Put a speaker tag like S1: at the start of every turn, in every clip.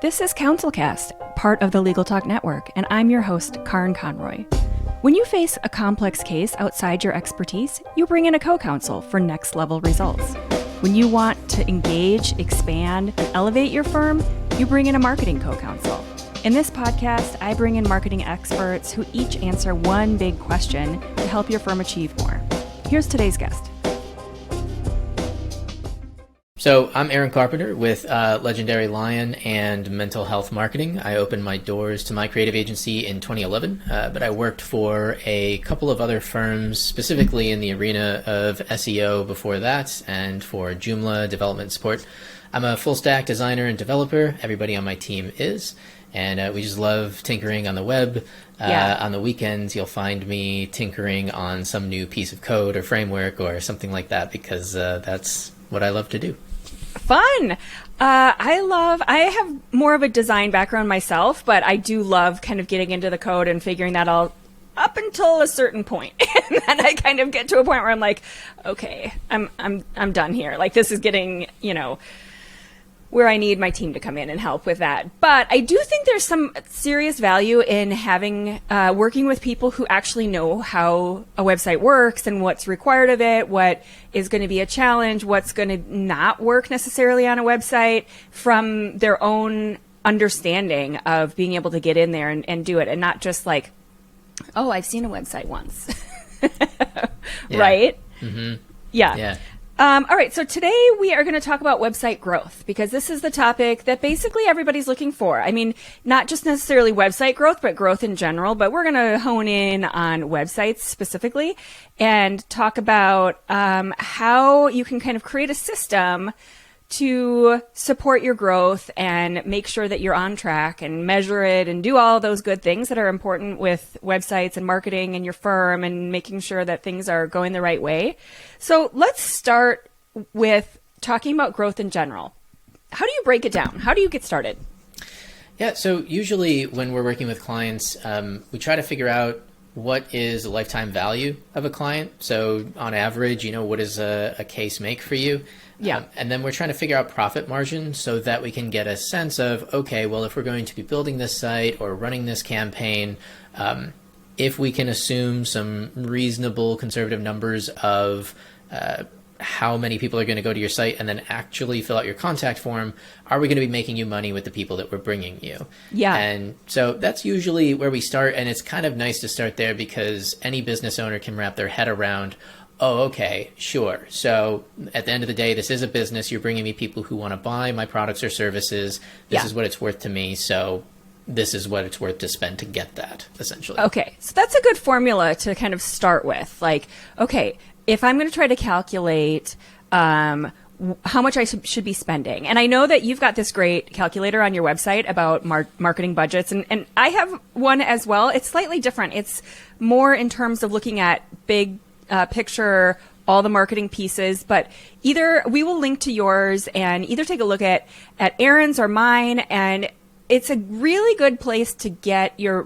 S1: This is CounselCast, part of the Legal Talk Network, and I'm your host, Karen Conroy. When you face a complex case outside your expertise, you bring in a co-counsel for next-level results. When you want to engage, expand, and elevate your firm, you bring in a marketing co-counsel. In this podcast, I bring in marketing experts who each answer one big question to help your firm achieve more. Here's today's guest.
S2: So I'm Aaron Carpenter with Legendary Lion and Mental Health Marketing. I opened my doors to my creative agency in 2011, but I worked for a couple of other firms, specifically in the arena of SEO before that, and for Joomla development support. I'm a full stack designer and developer. Everybody on my team is. And we just love tinkering on the web. On the weekends, you'll find me tinkering on some new piece of code or framework or something like that, because that's what I love to do.
S1: Fun. I have more of a design background myself, but I do love kind of getting into the code and figuring that all up until a certain point. And then I kind of get to a point where I'm like, okay, I'm done here. Like, this is getting, where I need my team to come in and help with that. But I do think there's some serious value in having working with people who actually know how a website works and what's required of it, what is going to be a challenge, what's going to not work necessarily on a website, from their own understanding of being able to get in there and do it, and not just like, oh, I've seen a website once. Right?
S2: Mm-hmm.
S1: Yeah. All right, so today we are going to talk about website growth, because this is the topic that basically everybody's looking for. I mean, not just necessarily website growth, but growth in general. But we're going to hone in on websites specifically and talk about how you can kind of create a system to support your growth and make sure that you're on track and measure it and do all those good things that are important with websites and marketing and your firm and making sure that things are going the right way. So let's start with talking about growth in general. How do you break it down? How do you get started?
S2: Yeah, so usually when we're working with clients, we try to figure out what is the lifetime value of a client. So on average, what does a case make for you?
S1: Yeah.
S2: And then we're trying to figure out profit margin so that we can get a sense of, okay, well, if we're going to be building this site or running this campaign, if we can assume some reasonable conservative numbers of how many people are going to go to your site and then actually fill out your contact form, are we going to be making you money with the people that we're bringing you?
S1: Yeah.
S2: And so that's usually where we start. And it's kind of nice to start there, because any business owner can wrap their head around, oh, okay, sure. So at the end of the day, this is a business. You're bringing me people who want to buy my products or services. This is what it's worth to me. So this is what it's worth to spend to get that, essentially.
S1: Okay. So that's a good formula to kind of start with. Like, okay, if I'm going to try to calculate how much I should be spending. And I know that you've got this great calculator on your website about marketing budgets. And I have one as well. It's slightly different. It's more in terms of looking at big picture, all the marketing pieces, but either we will link to yours and either take a look at Aaron's or mine. And it's a really good place to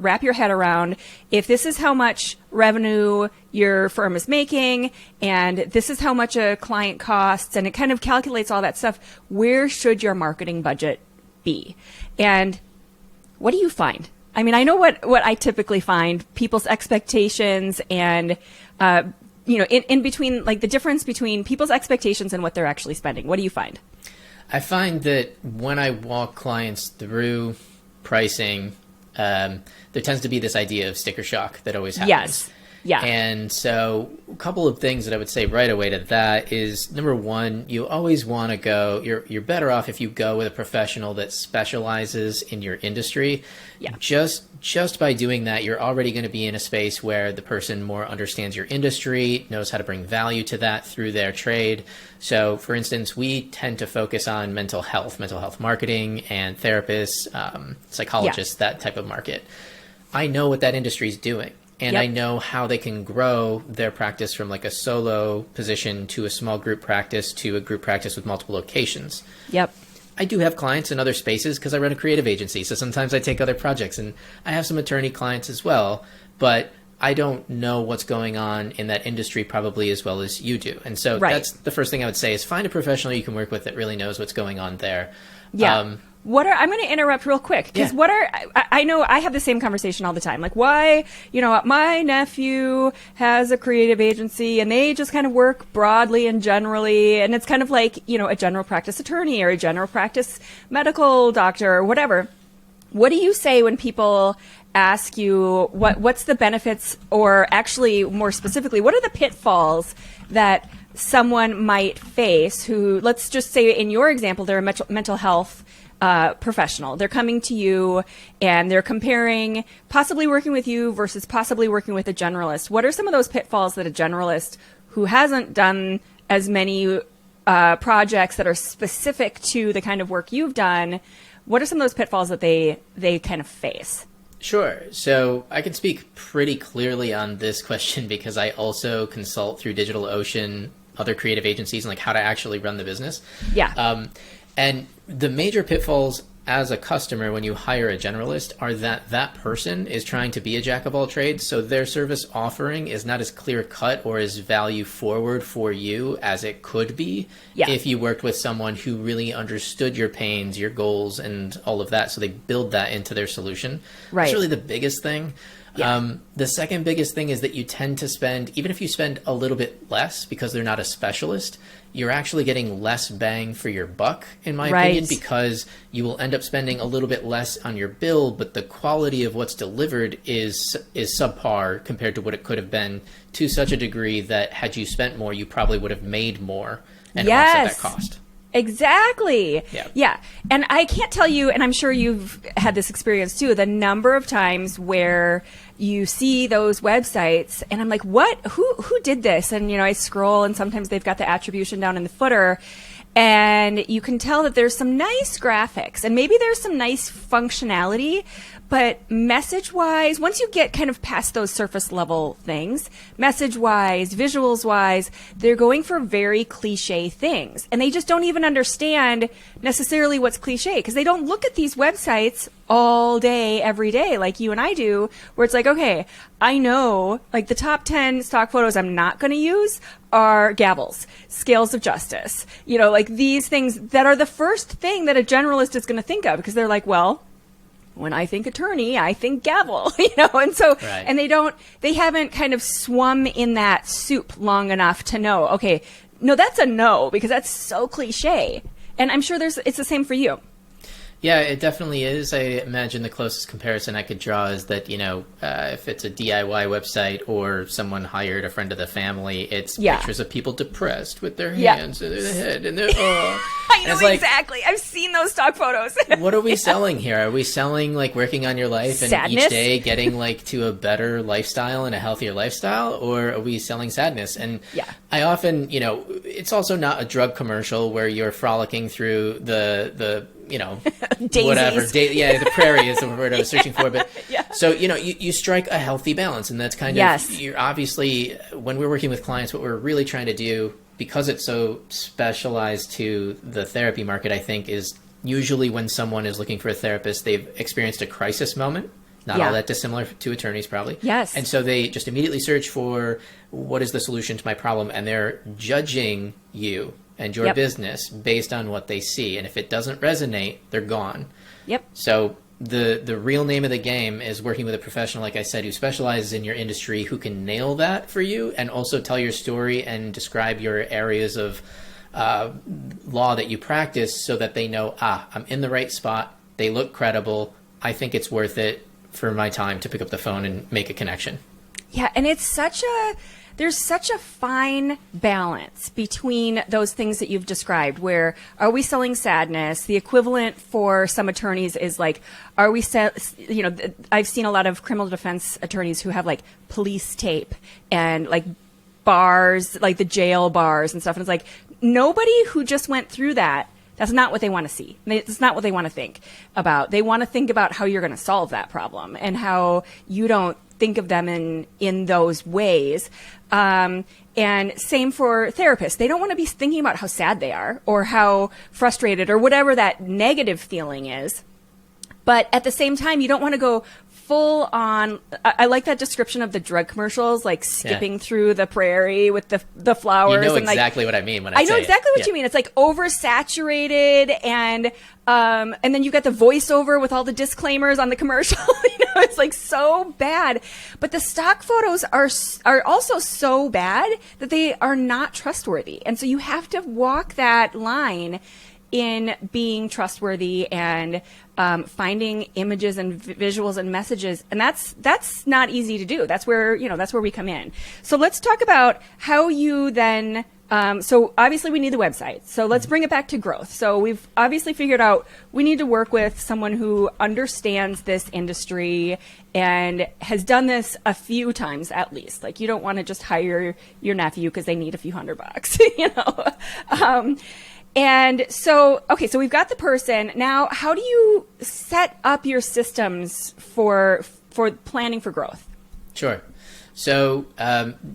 S1: wrap your head around, if this is how much revenue your firm is making and this is how much a client costs, and it kind of calculates all that stuff. Where should your marketing budget be? And what do you find? I mean, I know what I typically find, people's expectations and, in between, like the difference between people's expectations and what they're actually spending. What do you find?
S2: I find that when I walk clients through pricing, there tends to be this idea of sticker shock that always happens.
S1: Yes. Yeah.
S2: And so a couple of things that I would say right away to that is, number one, you always want to go, you're better off if you go with a professional that specializes in your industry.
S1: Yeah.
S2: Just by doing that, you're already going to be in a space where the person more understands your industry, knows how to bring value to that through their trade. So for instance, we tend to focus on mental health marketing, and therapists, psychologists, that type of market. I know what that industry is doing. And I know how they can grow their practice from like a solo position to a small group practice to a group practice with multiple locations.
S1: Yep.
S2: I do have clients in other spaces because I run a creative agency. So sometimes I take other projects, and I have some attorney clients as well, but I don't know what's going on in that industry probably as well as you do. And so that's the first thing I would say is find a professional you can work with that really knows what's going on there.
S1: Yeah. I'm going to interrupt real quick because I know I have the same conversation all the time. Like, why, my nephew has a creative agency and they just kind of work broadly and generally. And it's kind of like, a general practice attorney or a general practice medical doctor or whatever. What do you say when people ask you what's the benefits, or actually more specifically, what are the pitfalls that someone might face who, let's just say in your example, they're a mental health professional. They're coming to you and they're comparing possibly working with you versus possibly working with a generalist. What are some of those pitfalls that a generalist who hasn't done as many projects that are specific to the kind of work you've done, what are some of those pitfalls that they kind of face?
S2: Sure. So I can speak pretty clearly on this question because I also consult through DigitalOcean, other creative agencies, and like how to actually run the business.
S1: Yeah.
S2: And the major pitfalls as a customer when you hire a generalist are that person is trying to be a jack of all trades. So their service offering is not as clear cut or as value forward for you as it could be if you worked with someone who really understood your pains, your goals, and all of that. So they build that into their solution. Right. That's really the biggest thing. Yeah. The second biggest thing is that you tend to spend, even if you spend a little bit less because they're not a specialist, you're actually getting less bang for your buck, in my opinion, because you will end up spending a little bit less on your bill, but the quality of what's delivered is subpar compared to what it could have been, to such a degree that had you spent more, you probably would have made more and offset that cost.
S1: Exactly. Yeah. And I can't tell you, and I'm sure you've had this experience too, the number of times where you see those websites and I'm like, what? Who did this? And, I scroll and sometimes they've got the attribution down in the footer and you can tell that there's some nice graphics and maybe there's some nice functionality, but message-wise, once you get kind of past those surface level things, message-wise, visuals-wise, they're going for very cliche things. And they just don't even understand necessarily what's cliche because they don't look at these websites all day, every day, like you and I do, where it's like, okay, I know, like the top 10 stock photos I'm not going to use are gavels, scales of justice, like these things that are the first thing that a generalist is going to think of because they're like, well, when I think attorney, I think gavel, and so, and they haven't kind of swum in that soup long enough to know, okay, no, that's a no, because that's so cliche. And I'm sure it's the same for you.
S2: Yeah, it definitely is. I imagine the closest comparison I could draw is that, if it's a DIY website or someone hired a friend of the family, it's pictures of people depressed with their hands to their head. And
S1: I know exactly. I've seen those stock photos.
S2: What are we selling here? Are we selling like working on your life and
S1: sadness?
S2: Each day getting like to a better lifestyle and a healthier lifestyle? Or are we selling sadness? And I often, it's also not a drug commercial where you're frolicking through the whatever. The prairie is the word I was searching for. But so, you strike a healthy balance. And that's kind of, you're obviously, when we're working with clients, what we're really trying to do, because it's so specialized to the therapy market, I think, is usually when someone is looking for a therapist, they've experienced a crisis moment. Not all that dissimilar to attorneys, probably.
S1: Yes.
S2: And so they just immediately search for what is the solution to my problem, and they're judging you and your business based on what they see. And if it doesn't resonate, they're gone.
S1: Yep.
S2: So the real name of the game is working with a professional, like I said, who specializes in your industry, who can nail that for you and also tell your story and describe your areas of law that you practice so that they know, I'm in the right spot. They look credible. I think it's worth it for my time to pick up the phone and make a connection. Yeah.
S1: And there's such a fine balance between those things that you've described, where are we selling sadness? The equivalent for some attorneys is like, are we I've seen a lot of criminal defense attorneys who have like police tape and like bars, like the jail bars and stuff. And it's like, nobody who just went through that's not what they want to see. It's not what they want to think about. They want to think about how you're going to solve that problem and how you don't think of them in those ways. And same for therapists. They don't want to be thinking about how sad they are or how frustrated or whatever that negative feeling is. But at the same time, you don't want to go full on. I like that description of the drug commercials, like skipping through the prairie with the flowers.
S2: You know
S1: and
S2: exactly what I mean when I say
S1: know exactly
S2: it.
S1: what you mean. It's like oversaturated, and then you got the voiceover with all the disclaimers on the commercial. It's like so bad. But the stock photos are also so bad that they are not trustworthy, and so you have to walk that line in being trustworthy and finding images and visuals and messages, and that's not easy to do. That's where we come in. So let's talk about how you then. So obviously we need the website. So let's bring it back to growth. So we've obviously figured out we need to work with someone who understands this industry and has done this a few times at least. Like, you don't want to just hire your nephew because they need a few $100, And so, okay, so we've got the person. Now, how do you set up your systems for planning for growth?
S2: Sure. So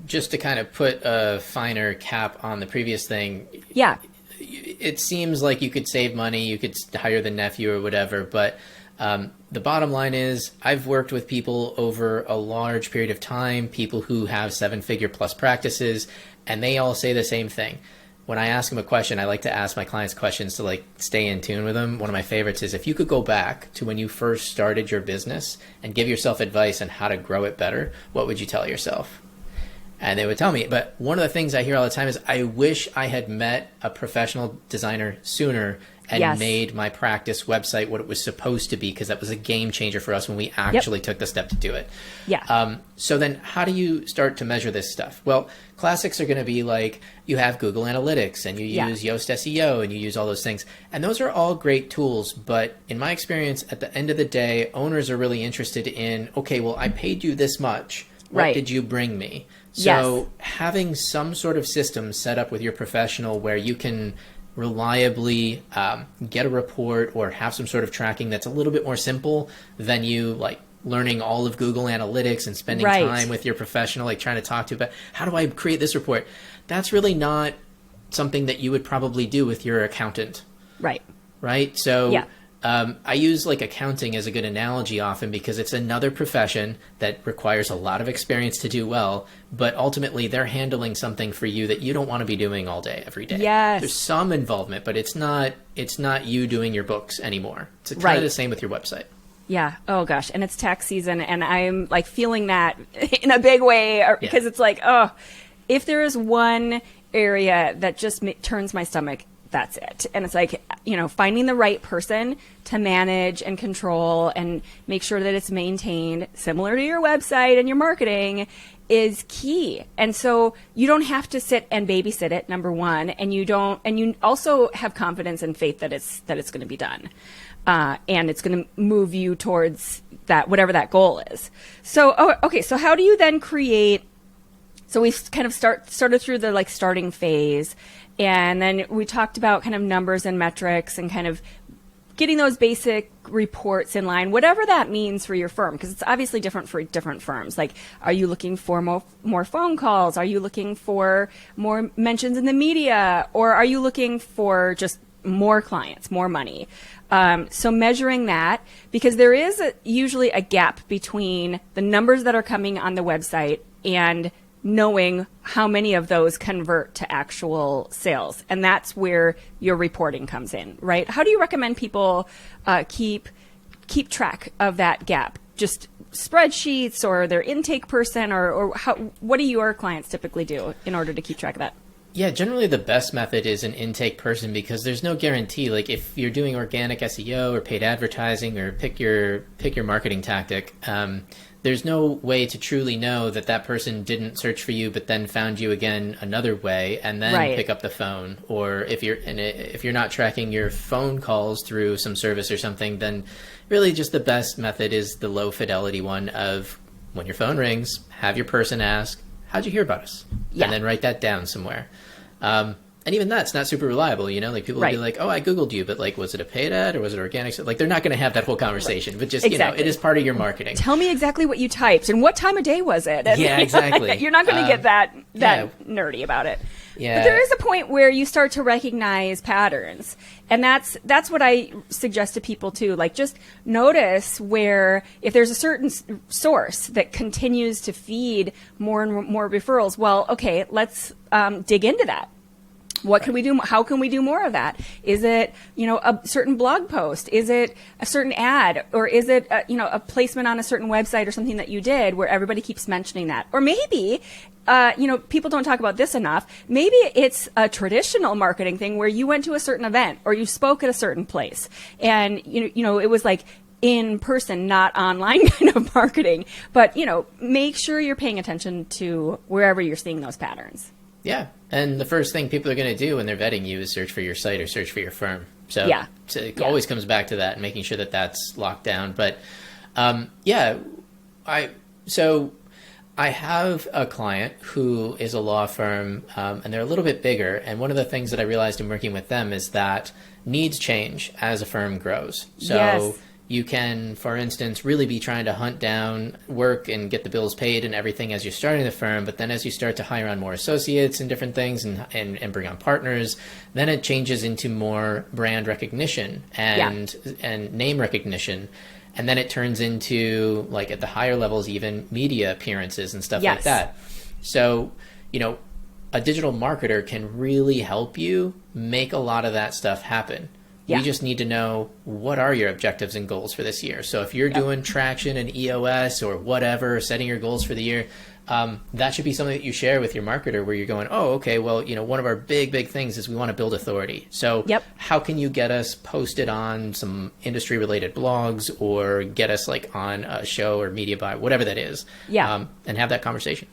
S2: just to kind of put a finer cap on the previous thing.
S1: Yeah.
S2: It seems like you could save money, you could hire the nephew or whatever, but the bottom line is I've worked with people over a large period of time, people who have 7-figure plus practices, and they all say the same thing. When I ask them a question, I like to ask my clients questions to like stay in tune with them. One of my favorites is, if you could go back to when you first started your business and give yourself advice on how to grow it better, what would you tell yourself? And they would tell me. But one of the things I hear all the time is, I wish I had met a professional designer sooner and made my practice website what it was supposed to be, because that was a game changer for us when we actually took the step to do it.
S1: Yeah.
S2: So then how do you start to measure this stuff? Well, classics are going to be like, you have Google Analytics and you use Yoast SEO and you use all those things. And those are all great tools. But in my experience, at the end of the day, owners are really interested in, okay, well, I paid you this much. What did you bring me? So having some sort of system set up with your professional where you can reliably get a report or have some sort of tracking that's a little bit more simple than you like learning all of Google Analytics and spending time with your professional, like trying to talk to about how do I create this report? That's really not something that you would probably do with your accountant. Right. So I use like accounting as a good analogy often because it's another profession that requires a lot of experience to do well, but ultimately they're handling something for you that you don't want to be doing all day, every day. There's some involvement, but it's not you doing your books anymore. It's kind of the same with your website.
S1: Yeah. Oh gosh. And it's tax season, and I'm like feeling that in a big way because it's like, oh, if there is one area that just turns my stomach, that's it. And it's like, finding the right person to manage and control and make sure that it's maintained similar to your website and your marketing is key. And so you don't have to sit and babysit it, number one, and you also have confidence and faith that it's going to be done. And it's going to move you towards that, whatever that goal is. So, okay. So how do you then create? So we kind of started through the like starting phase, and then we talked about kind of numbers and metrics and kind of getting those basic reports in line, whatever that means for your firm, because it's obviously different for different firms. Like, are you looking for more phone calls? Are you looking for more mentions in the media? Or are you looking for just more clients, more money? So measuring that, because there is usually a gap between the numbers that are coming on the website and knowing how many of those convert to actual sales. And that's where your reporting comes in, right? How do you recommend people keep track of that gap? Just spreadsheets or their intake person, or what do your clients typically do in order to keep track of that?
S2: Yeah, generally the best method is an intake person, because there's no guarantee. Like if you're doing organic SEO or paid advertising or pick your marketing tactic, there's no way to truly know that person didn't search for you but then found you again another way and then pick up the phone. Or if you're not tracking your phone calls through some service or something, then really just the best method is the low fidelity one of, when your phone rings, have your person ask, how'd you hear about us? And then write that down somewhere. And even that's not super reliable, you know, like people will be like, oh, I Googled you, but like, was it a paid ad or was it organic? Like, they're not going to have that whole conversation, but just, you know, it is part of your marketing.
S1: Tell me exactly what you typed and what time of day was it? And,
S2: yeah, exactly.
S1: You're not going to get that nerdy about it.
S2: Yeah.
S1: But there is a point where you start to recognize patterns. And that's what I suggest to people too. Like, just notice where if there's a certain source that continues to feed more and more referrals, well, okay, let's dig into that. What can we do? How can we do more of that? Is it, you know, a certain blog post? Is it a certain ad? Or is it, you know, a placement on a certain website or something that you did where everybody keeps mentioning that? Or maybe, you know, people don't talk about this enough. Maybe it's a traditional marketing thing where you went to a certain event or you spoke at a certain place. And, you know, it was like in person, not online kind of marketing. But, you know, make sure you're paying attention to wherever you're seeing those patterns.
S2: Yeah. And the first thing people are going to do when they're vetting you is search for your site or search for your firm. So, it always comes back to that and making sure that that's locked down. But I have a client who is a law firm and they're a little bit bigger. And one of the things that I realized in working with them is that needs change as a firm grows. So you can, for instance, really be trying to hunt down work and get the bills paid and everything as you're starting the firm. But then as you start to hire on more associates and different things and bring on partners, then it changes into more brand recognition and name recognition. And then it turns into, like, at the higher levels, even media appearances and stuff like that. So, you know, a digital marketer can really help you make a lot of that stuff happen. We just need to know, what are your objectives and goals for this year? So if you're doing traction and EOS or whatever, setting your goals for the year, that should be something that you share with your marketer where you're going, oh, okay, well, you know, one of our big things is we want to build authority. So how can you get us posted on some industry related blogs or get us like on a show or media buy, whatever that is, and have that conversation.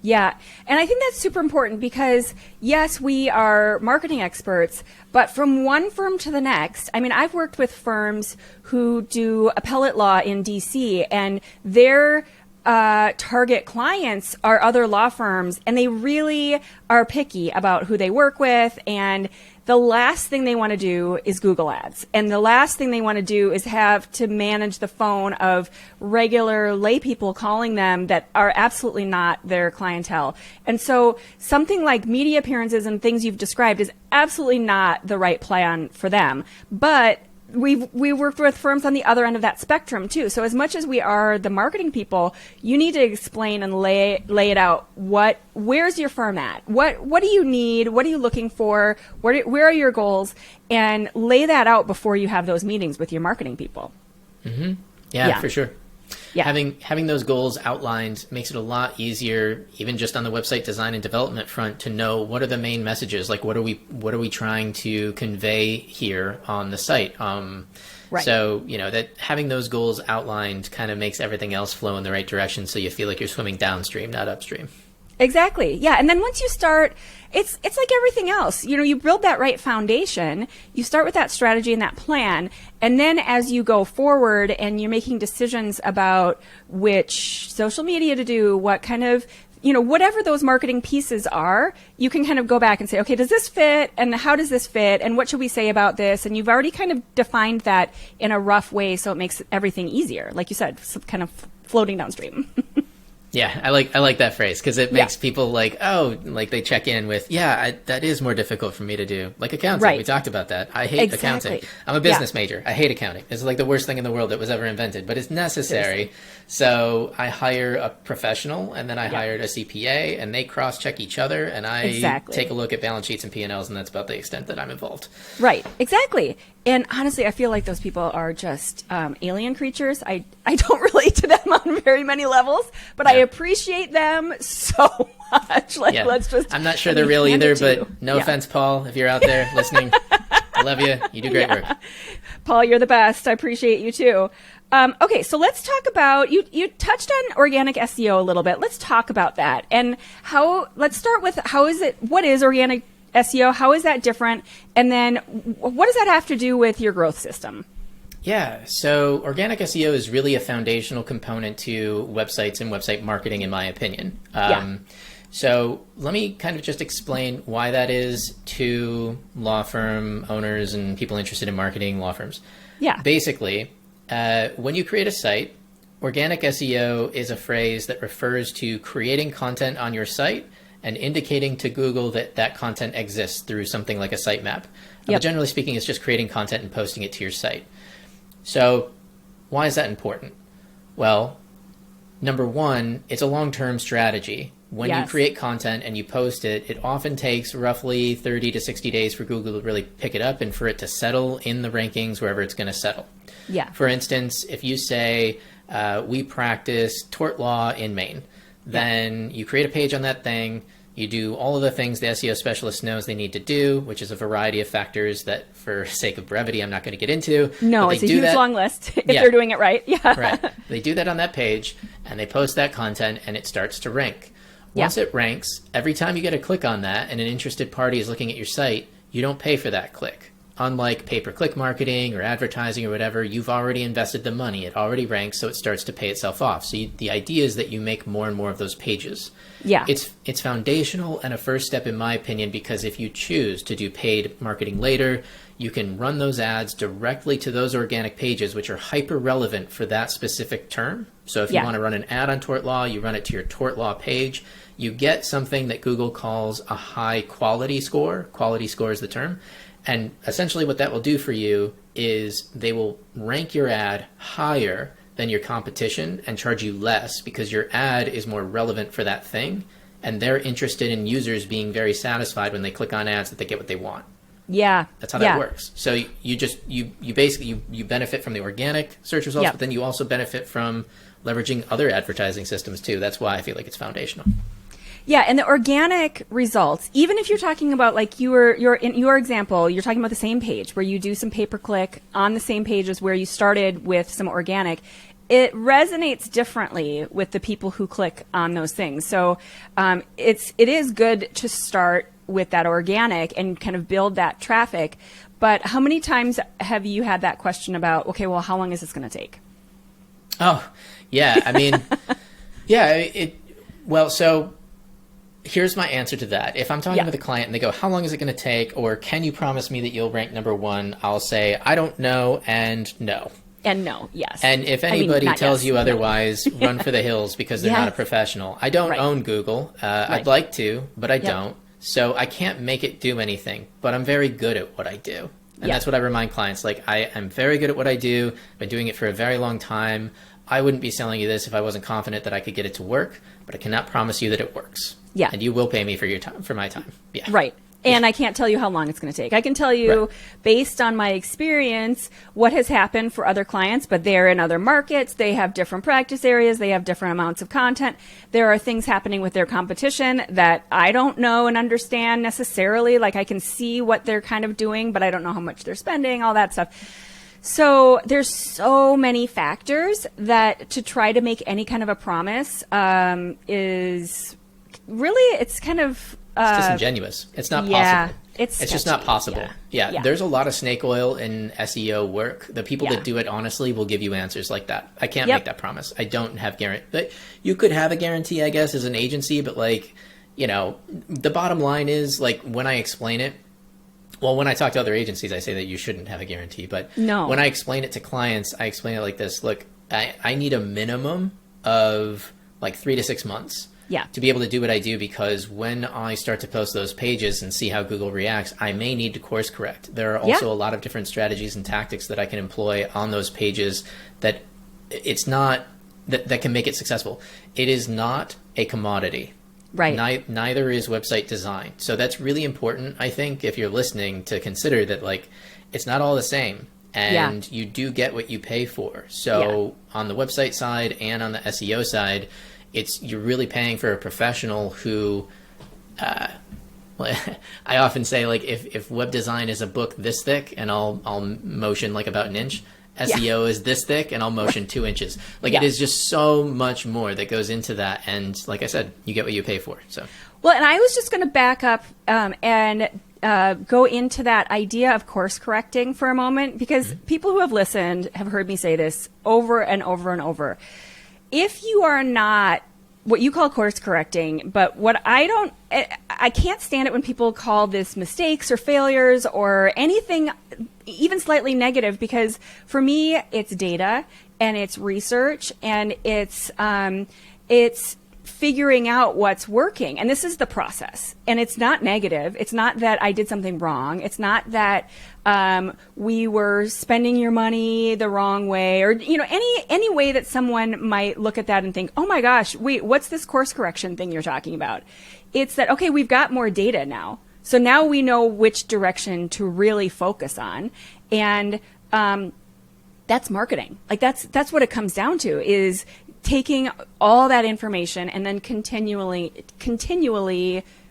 S1: Yeah. And I think that's super important because, yes, we are marketing experts, but from one firm to the next, I mean, I've worked with firms who do appellate law in DC, and their target clients are other law firms, and they really are picky about who they work with. And the last thing they want to do is Google ads. And the last thing they want to do is have to manage the phone of regular lay people calling them that are absolutely not their clientele. And so something like media appearances and things you've described is absolutely not the right plan for them. But we worked with firms on the other end of that spectrum too. So as much as we are the marketing people, you need to explain and lay it out. Where's your firm at? What do you need? What are you looking for? Where are your goals? And lay that out before you have those meetings with your marketing people.
S2: Mm-hmm. Yeah, for sure. Yeah. Having those goals outlined makes it a lot easier, even just on the website design and development front, to know what are the main messages, like what are we trying to convey here on the site. So, you know, that having those goals outlined kind of makes everything else flow in the right direction, so you feel like you're swimming downstream, not upstream.
S1: Exactly. Yeah. And then once you start, it's like everything else. You know, you build that right foundation, you start with that strategy and that plan. And then as you go forward and you're making decisions about which social media to do, what kind of, you know, whatever those marketing pieces are, you can kind of go back and say, okay, does this fit? And how does this fit? And what should we say about this? And you've already kind of defined that in a rough way, so it makes everything easier. Like you said, kind of floating downstream.
S2: Yeah, I like that phrase because it makes people like, oh, like they check in with, that is more difficult for me to do. Like accounting, we talked about that. I hate accounting. I'm a business major. I hate accounting. It's like the worst thing in the world that was ever invented, but it's necessary. Seriously. So I hire a professional, and then I hired a CPA, and they cross-check each other, and I take a look at balance sheets and P&Ls, and that's about the extent that I'm involved. Right,
S1: exactly. And honestly, I feel like those people are just alien creatures. I don't relate to them on very many levels, but I appreciate them so much. Like, let's just.
S2: I'm not sure they're real either, but no offense, Paul, if you're out there listening. I love you. You do great work.
S1: Paul, you're the best. I appreciate you too. Okay, so let's talk about, you touched on organic SEO a little bit. Let's talk about that. And let's start with what is organic SEO? How is that different? And then what does that have to do with your growth system?
S2: Yeah, so organic SEO is really a foundational component to websites and website marketing, in my opinion. So let me kind of just explain why that is to law firm owners and people interested in marketing law firms.
S1: Yeah.
S2: Basically, when you create a site, organic SEO is a phrase that refers to creating content on your site and indicating to Google that that content exists through something like a sitemap. But generally speaking, it's just creating content and posting it to your site. So why is that important? Well, number one, it's a long-term strategy. When you create content and you post it, it often takes roughly 30 to 60 days for Google to really pick it up and for it to settle in the rankings wherever it's going to settle.
S1: Yeah.
S2: For instance, if you say, we practice tort law in Maine, then you create a page on that thing, you do all of the things the SEO specialist knows they need to do, which is a variety of factors that, for sake of brevity, I'm not going to get into.
S1: No, it's a huge long list if they're doing it right. Yeah.
S2: Right. They do that on that page, and they post that content, and it starts to rank. Once it ranks, every time you get a click on that and an interested party is looking at your site, you don't pay for that click. Unlike pay-per-click marketing or advertising or whatever, you've already invested the money. It already ranks, so it starts to pay itself off. So the idea is that you make more and more of those pages.
S1: Yeah.
S2: It's foundational and a first step, in my opinion, because if you choose to do paid marketing later, you can run those ads directly to those organic pages, which are hyper relevant for that specific term. So if you want to run an ad on tort law, you run it to your tort law page. You get something that Google calls a high quality score. Quality score is the term. And essentially what that will do for you is they will rank your ad higher than your competition and charge you less because your ad is more relevant for that thing. And they're interested in users being very satisfied when they click on ads that they get what they want.
S1: Yeah.
S2: That's how that works. So you basically benefit from the organic search results, but then you also benefit from leveraging other advertising systems too. That's why I feel like it's foundational.
S1: Yeah, and the organic results, even if you're talking about, like you're in your example, you're talking about the same page where you do some pay-per-click on the same page as where you started with some organic, it resonates differently with the people who click on those things. So it is good to start with that organic and kind of build that traffic. But how many times have you had that question about, okay, well, how long is this going to take?
S2: Oh, yeah. I mean, so here's my answer to that. If I'm talking with a client and they go, how long is it going to take? Or can you promise me that you'll rank number one? I'll say, I don't know. And no.
S1: And no. Yes.
S2: And if anybody tells you otherwise, run for the hills because they're not a professional. I don't own Google. I'd like to, but I don't. So I can't make it do anything, but I'm very good at what I do. And that's what I remind clients. Like, I'm very good at what I do. I've been doing it for a very long time. I wouldn't be selling you this if I wasn't confident that I could get it to work, but I cannot promise you that it works. Yeah. And you will pay me for your time, for my time. Yeah.
S1: Right. And I can't tell you how long it's going to take. I can tell you based on my experience what has happened for other clients, but they're in other markets. They have different practice areas. They have different amounts of content. There are things happening with their competition that I don't know and understand necessarily. Like I can see what they're kind of doing, but I don't know how much they're spending, all that stuff. So there's so many factors that to try to make any kind of a promise is really, it's kind of...
S2: it's disingenuous. It's not possible.
S1: It's
S2: just not possible. Yeah. There's a lot of snake oil in SEO work. The people that do it honestly will give you answers like that. I can't make that promise. I don't have guarantee. You could have a guarantee, I guess, as an agency, but like, you know, the bottom line is like when I explain it, well, when I talk to other agencies, I say that you shouldn't have a guarantee. But when I explain it to clients, I explain it like this. Look, I need a minimum of like 3 to 6 months to be able to do what I do, because when I start to post those pages and see how Google reacts, I may need to course correct. There are also a lot of different strategies and tactics that I can employ on those pages that it's not that can make it successful. It is not a commodity. Right. Neither is website design. So that's really important, I think, if you're listening, to consider that like it's not all the same. And you do get what you pay for. So on the website side and on the SEO side, you're really paying for a professional who, I often say, like, if web design is a book this thick and I'll motion like about an inch, SEO is this thick and I'll motion 2 inches. Like it is just so much more that goes into that. And like I said, you get what you pay for. So
S1: well, and I was just going to back up and go into that idea of course correcting for a moment, because people who have listened have heard me say this over and over and over. If you are not what you call course correcting, but what I can't stand it when people call this mistakes or failures or anything even slightly negative, because for me, it's data and it's research and it's figuring out what's working. And this is the process. And it's not negative. It's not that I did something wrong. It's not that we were spending your money the wrong way, or, you know, any way that someone might look at that and think, oh my gosh, wait, what's this course correction thing you're talking about? It's that, okay, we've got more data now. So now we know which direction to really focus on. And that's marketing. Like that's what it comes down to, is taking all that information and then continually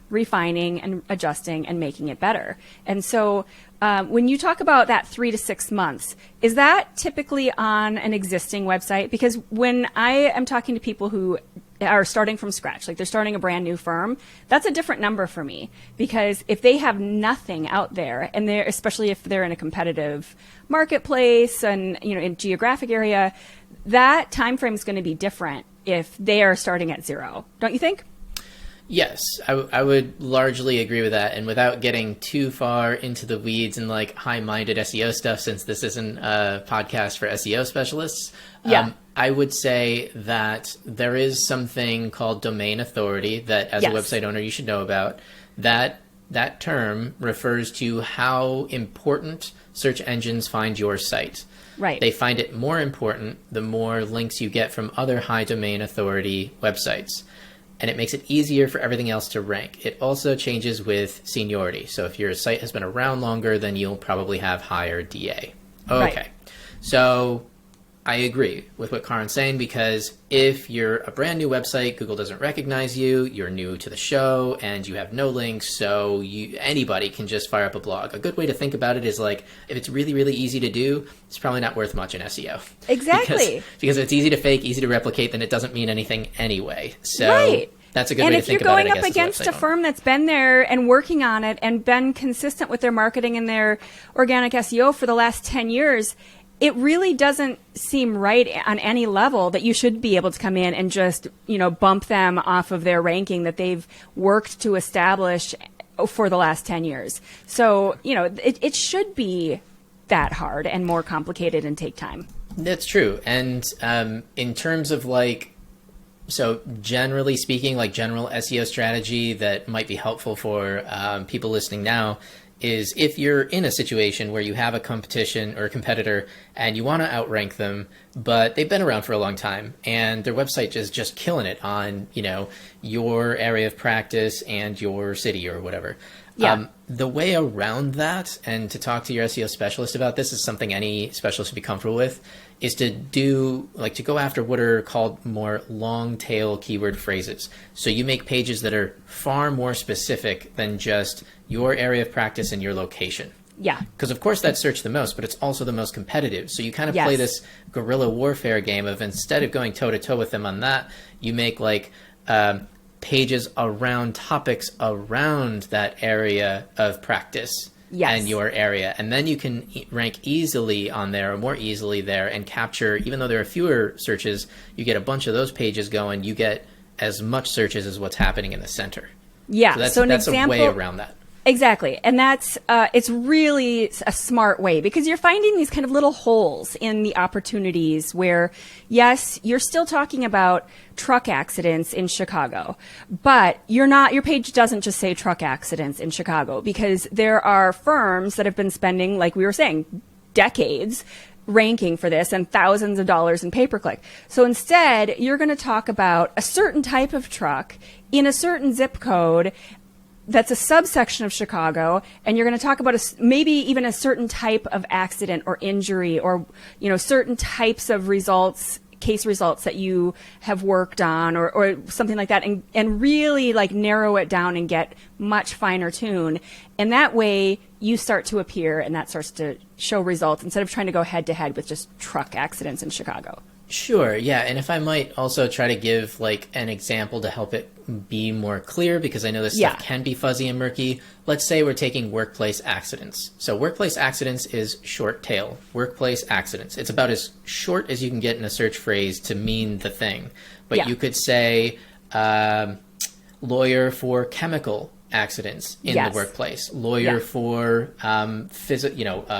S1: refining and adjusting and making it better. And so when you talk about that 3 to 6 months, is that typically on an existing website? Because when I am talking to people who are starting from scratch, like they're starting a brand new firm, that's a different number for me. Because if they have nothing out there, and they're, especially if they're in a competitive marketplace and, you know, in geographic area, that time frame is going to be different if they are starting at zero. Don't you think?
S2: Yes, I would largely agree with that. And without getting too far into the weeds and like high-minded SEO stuff, since this isn't a podcast for SEO specialists, I would say that there is something called domain authority that as a website owner you should know about. That term refers to how important search engines find your site.
S1: Right.
S2: They find it more important the more links you get from other high domain authority websites. And it makes it easier for everything else to rank. It also changes with seniority. So if your site has been around longer, then you'll probably have higher DA. Okay.
S1: Right.
S2: So I agree with what Karen's saying, because if you're a brand new website, Google doesn't recognize you, you're new to the show, and you have no links, so anybody can just fire up a blog. A good way to think about it is like, if it's really, really easy to do, it's probably not worth much in SEO.
S1: Exactly.
S2: Because if it's easy to fake, easy to replicate, then it doesn't mean anything anyway. So that's a good way to think about it.
S1: And if you're going up against a firm that's been there and working on it and been consistent with their marketing and their organic SEO for the last 10 years, it really doesn't seem right on any level that you should be able to come in and just, you know, bump them off of their ranking that they've worked to establish for the last 10 years. So, you know, it should be that hard and more complicated and take time.
S2: That's true. And in terms of like, so generally speaking, like general SEO strategy that might be helpful for people listening now is if you're in a situation where you have a competition or a competitor and you want to outrank them, but they've been around for a long time and their website is just killing it on, you know, your area of practice and your city or whatever. The way around that, and to talk to your SEO specialist about this, is something any specialist would be comfortable with, is to go after what are called more long tail keyword phrases. So you make pages that are far more specific than just your area of practice and your location.
S1: Yeah.
S2: Because of course that's searched the most, but it's also the most competitive. So you kind of play this guerrilla warfare game of, instead of going toe to toe with them on that, you make like pages around topics around that area of practice and your area. And then you can rank easily on there, or more easily there, and capture, even though there are fewer searches, you get a bunch of those pages going, you get as much searches as what's happening in the center.
S1: Yeah.
S2: So that's a way around that.
S1: Exactly. And that's, it's really a smart way, because you're finding these kind of little holes in the opportunities where, yes, you're still talking about truck accidents in Chicago, but your page doesn't just say truck accidents in Chicago, because there are firms that have been spending, like we were saying, decades ranking for this and thousands of dollars in pay-per-click. So instead, you're going to talk about a certain type of truck in a certain zip code that's a subsection of Chicago, and you're going to talk about maybe even a certain type of accident or injury, or, you know, certain types of case results that you have worked on, or something like that, and really like narrow it down and get much finer tune. And that way you start to appear, and that starts to show results instead of trying to go head to head with just truck accidents in Chicago.
S2: Sure, yeah. And if I might also try to give like an example to help it be more clear, because I know this stuff can be fuzzy and murky. Let's say we're taking workplace accidents. So workplace accidents is short tail. Workplace accidents. It's about as short as you can get in a search phrase to mean the thing. But you could say lawyer for chemical accidents in the workplace, lawyer for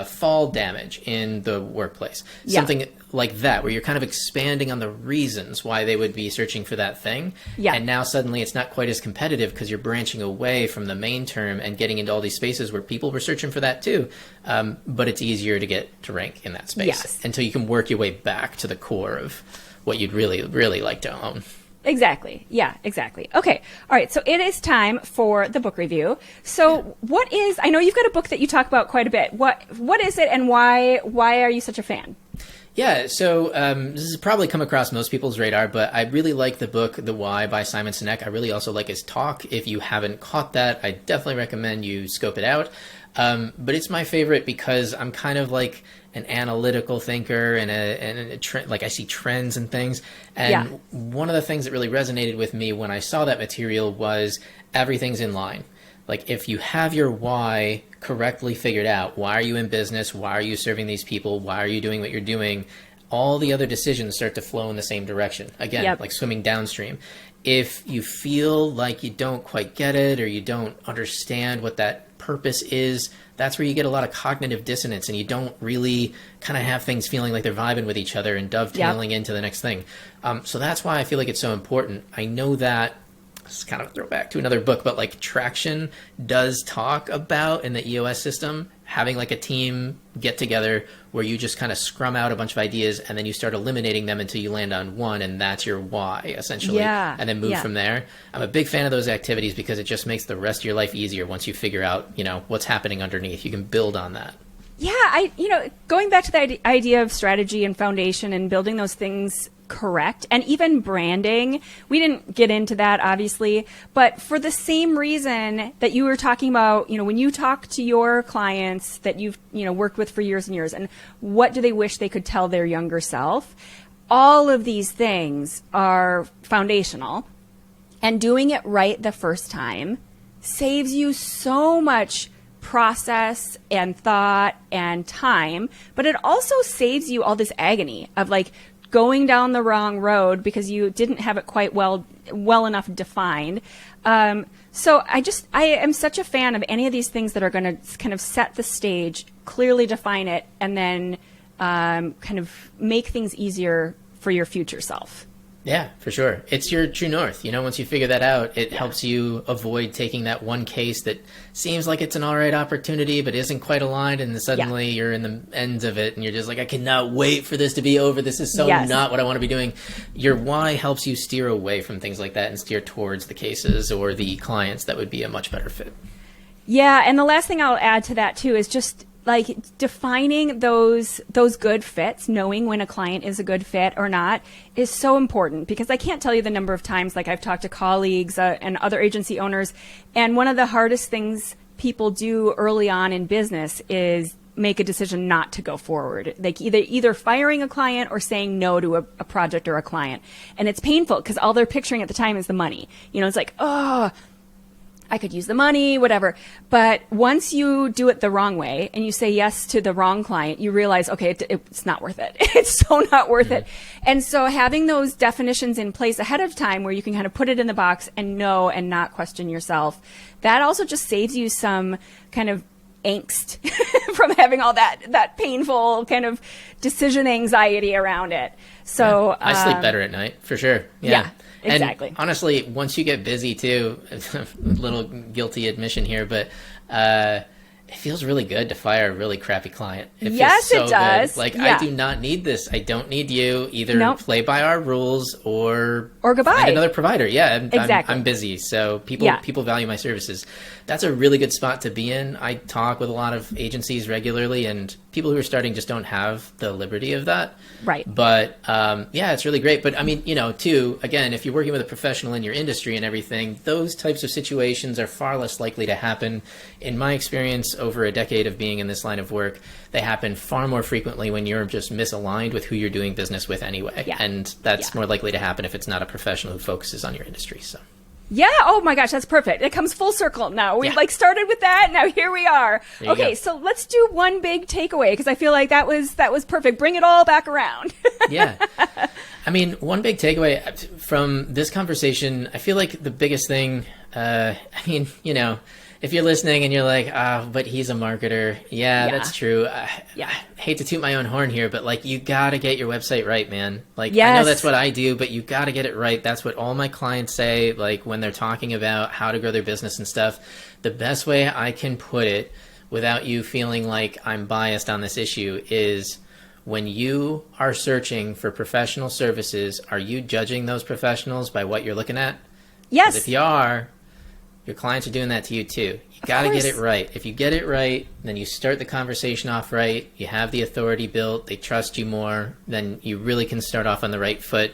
S2: fall damage in the workplace, something like that, where you're kind of expanding on the reasons why they would be searching for that thing. And now suddenly it's not quite as competitive because you're branching away from the main term and getting into all these spaces where people were searching for that too. But it's easier to get to rank in that space until you can work your way back to the core of what you'd really, really like to own.
S1: Exactly. Yeah, exactly. Okay. All right. So it is time for the book review. So I know you've got a book that you talk about quite a bit. What is it, and why are you such a fan?
S2: Yeah, so this has probably come across most people's radar, but I really like the book, The Why by Simon Sinek. I really also like his talk. If you haven't caught that, I definitely recommend you scope it out. But it's my favorite because I'm kind of like an analytical thinker and a trend, like I see trends and things. And one of the things that really resonated with me when I saw that material was everything's in line. Like if you have your why correctly figured out, why are you in business? Why are you serving these people? Why are you doing what you're doing? All the other decisions start to flow in the same direction. Again, like swimming downstream. If you feel like you don't quite get it or you don't understand what that purpose is, that's where you get a lot of cognitive dissonance and you don't really kind of have things feeling like they're vibing with each other and dovetailing into the next thing. So that's why I feel like it's so important. I know that it's kind of a throwback to another book, but like Traction does talk about in the EOS system having like a team get together where you just kind of scrum out a bunch of ideas and then you start eliminating them until you land on one, and that's your why essentially, and then move from there. I'm a big fan of those activities because it just makes the rest of your life easier once you figure out, what's happening underneath. You can build on that. Yeah,
S1: going back to the idea of strategy and foundation and building those things correct, and even branding, we didn't get into that obviously, but for the same reason that you were talking about, when you talk to your clients that you've worked with for years and years, and what do they wish they could tell their younger self, all of these things are foundational, and doing it right the first time saves you so much process and thought and time, but it also saves you all this agony of like going down the wrong road because you didn't have it quite well enough defined. So I am such a fan of any of these things that are going to kind of set the stage, clearly define it, and then kind of make things easier for your future self.
S2: Yeah, for sure. It's your true north. Once you figure that out, it helps you avoid taking that one case that seems like it's an all right opportunity, but isn't quite aligned. And then suddenly you're in the ends of it and you're just like, I cannot wait for this to be over. This is so not what I want to be doing. Your why helps you steer away from things like that and steer towards the cases or the clients that would be a much better fit.
S1: Yeah. And the last thing I'll add to that too is just like defining those good fits, knowing when a client is a good fit or not is so important, because I can't tell you the number of times like I've talked to colleagues and other agency owners, and one of the hardest things people do early on in business is make a decision not to go forward. Like either firing a client or saying no to a project or a client. And it's painful because all they're picturing at the time is the money. It's like, oh, I could use the money, whatever. But once you do it the wrong way and you say yes to the wrong client, you realize, okay, it's not worth it. It's so not worth it. And so having those definitions in place ahead of time where you can kind of put it in the box and know and not question yourself, that also just saves you some kind of angst from having all that painful kind of decision anxiety around it. So
S2: I sleep better at night, for sure. Yeah.
S1: Exactly.
S2: And honestly, once you get busy too, a little guilty admission here, but it feels really good to fire a really crappy client. It feels so
S1: it does.
S2: Good. Like, I do not need this. I don't need you. Either play by our rules or
S1: goodbye.
S2: Find another provider. Yeah,
S1: exactly.
S2: I'm busy. So people value my services. That's a really good spot to be in. I talk with a lot of agencies regularly, and people who are starting just don't have the liberty of that.
S1: Right.
S2: But it's really great. But I mean, too, again, if you're working with a professional in your industry and everything, those types of situations are far less likely to happen. In my experience, over a decade of being in this line of work, they happen far more frequently when you're just misaligned with who you're doing business with anyway. Yeah. And that's more likely to happen if it's not a professional who focuses on your industry. So.
S1: Yeah. Oh my gosh, that's perfect. It comes full circle now. We started with that. Now here we are. Okay. So let's do one big takeaway, because I feel like that was perfect. Bring it all back around.
S2: Yeah. I mean, one big takeaway from this conversation, I feel like the biggest thing, I mean, you know, if you're listening and you're like, but he's a marketer. Yeah, that's true. I hate to toot my own horn here, but like, you got to get your website right, man. Like, I know that's what I do, but you got to get it right. That's what all my clients say, like when they're talking about how to grow their business and stuff. The best way I can put it without you feeling like I'm biased on this issue is when you are searching for professional services, are you judging those professionals by what you're looking at?
S1: Yes.
S2: 'Cause if you are, your clients are doing that to you too. You got to get it right. If you get it right, then you start the conversation off right. You have the authority built. They trust you more. Then you really can start off on the right foot.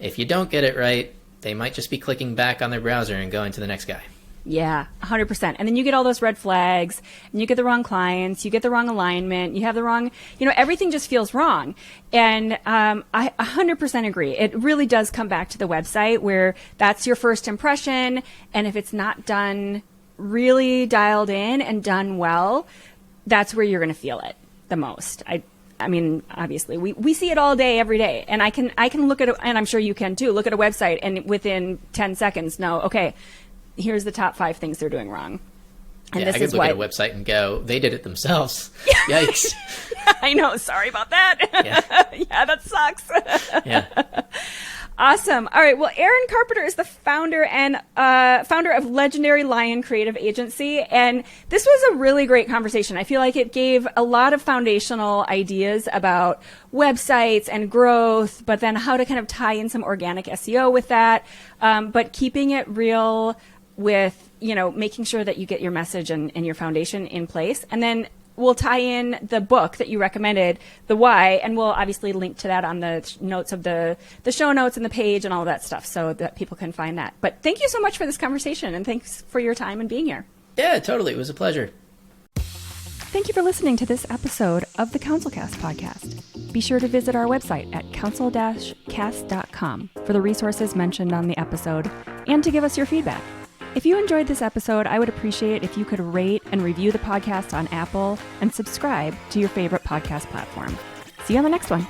S2: If you don't get it right, they might just be clicking back on their browser and going to the next guy.
S1: Yeah, 100%. And then you get all those red flags, and you get the wrong clients, you get the wrong alignment, you have the wrong, you know, everything just feels wrong. And I 100% agree. It really does come back to the website where that's your first impression. And if it's not done really dialed in and done well, that's where you're going to feel it the most. I mean, obviously, we see it all day, every day. And I can look at it, and I'm sure you can too, look at a website and within 10 seconds know, okay, here's the top 5 things they're doing wrong. And this
S2: I could
S1: is
S2: look at a website and go, they did it themselves. Yikes.
S1: I know. Sorry about that. Yeah, that sucks.
S2: Yeah.
S1: Awesome. All right. Well, Aaron Carpenter is the founder and founder of Legendary Lion Creative Agency. And this was a really great conversation. I feel like it gave a lot of foundational ideas about websites and growth, but then how to kind of tie in some organic SEO with that, but keeping it real with, you know, making sure that you get your message and your foundation in place. And then we'll tie in the book that you recommended, The Why, and we'll obviously link to that on the notes of the show notes and the page and all of that stuff so that people can find that. But thank you so much for this conversation, and thanks for your time and being here.
S2: Yeah, totally. It was a pleasure.
S1: Thank you for listening to this episode of the CounselCast podcast. Be sure to visit our website at counsel-cast.com for the resources mentioned on the episode and to give us your feedback. If you enjoyed this episode, I would appreciate if you could rate and review the podcast on Apple and subscribe to your favorite podcast platform. See you on the next one.